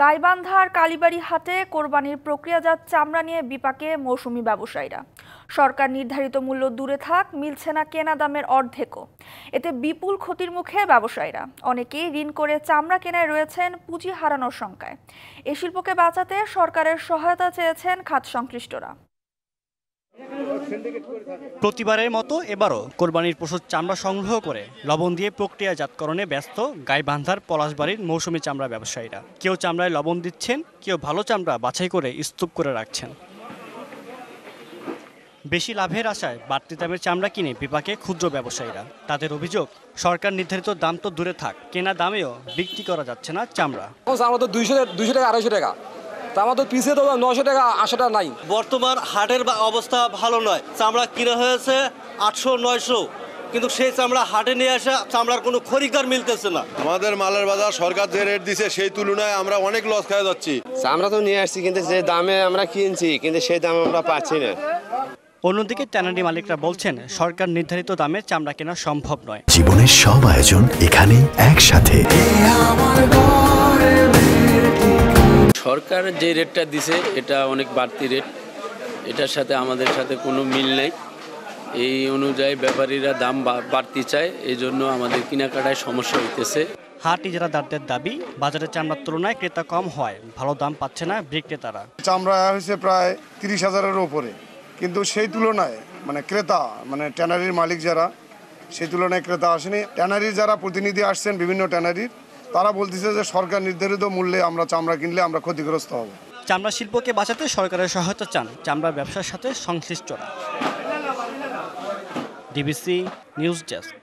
গাইবান্ধার কালীবাড়ি হাটে কোরবানির প্রক্রিয়াজাত চামড়া নিয়ে বিপাকে মৌসুমি ব্যবসায়ীরা। সরকার নির্ধারিত মূল্য দূরে থাক, মিলছে না কেনা দামের অর্ধেকও। এতে বিপুল ক্ষতির মুখে ব্যবসায়ীরা। অনেকেই ঋণ করে চামড়া কেনায় রয়েছেন পুঁজি হারানোর শঙ্কায়। এ শিল্পকে বাঁচাতে সরকারের সহায়তা চেয়েছেন খাত সংশ্লিষ্টরা। প্রতিবারের মতো এবারও কোরবানির পশুর চামড়া সংগ্রহ করে লবণ দিয়ে প্রক্রিয়াজাতকরণে ব্যস্ত গাইবান্ধার পলাশবাড়ির মৌসুমি চামড়া ব্যবসায়ীরা। কেউ চামড়ায় লবণ দিচ্ছেন, কেউ ভালো চামড়া বাছাই করে স্তূপ করে রাখছেন। বেশি লাভের আশায় বাড়তি দামের চামড়া কিনে বিপাকে ক্ষুদ্র ব্যবসায়ীরা। তাদের অভিযোগ, সরকার নির্ধারিত দাম তো দূরে থাক, কেনা দামেও বিক্রি করা যাচ্ছে না চামড়া। আমরা তো 200 টাকা 250 টাকা, তা আমাদের পিছিয়ে তো 900 টাকা 800 টাকা নাই। বর্তমান হাটের অবস্থা ভালো নয়। চামড়া কিনে হয়েছে 800-900, কিন্তু সেই চামড়া হাটে নিয়ে আসা চামড়ার কোনো খরিদ্দার মিলতেছে না। আমাদের মালের বাজার সরকার যে রেট দিছে সেই তুলনায় আমরা অনেক লস খেয়ে যাচ্ছি। চামড়া তো নিয়ে আসছি, কিন্তু যে দামে আমরা কিনছি কিন্তু সেই দামে আমরা পাচ্ছি না। অন্যদিকে ট্যানারি মালিকরা বলছেন, সরকার নির্ধারিত দামে চামড়া কেনা সম্ভব নয়। জীবনের সব আয়োজন এখানে একসাথে। সরকার যে রেটটা দিছে এটা অনেক বাড়তি রেট, এটার সাথে আমাদের সাথে কোনো মিল নেই। এই অনুযায়ী ব্যাপারীরা দাম বাড়তি চায়, এই জন্য আমাদের কেনাকাটায় সমস্যা হইতেছে। হাট ইজারাদারদের দাবি, বাজারে চামড়ার তুলনায় ক্রেতা কম হয়, ভালো দাম পাচ্ছে না বিক্রেতারা। চামড়া হয়েছে প্রায় 30,000-এর উপরে, কিন্তু সেই তুলনায় ক্রেতা ট্যানারির মালিক যারা, সেই তুলনায় ক্রেতা আসেনি। ট্যানারির যারা প্রতিনিধি আসছেন বিভিন্ন ট্যানারির, তারা বলতেছে যে সরকার নির্ধারিত মূল্যে আমরা চামড়া কিনলে আমরা ক্ষতিগ্রস্ত হব। চামড়া শিল্পকে বাঁচাতে সরকারের সহায়তা চান চামড়া ব্যবসার সাথে সংশ্লিষ্টরা। DBC news desk.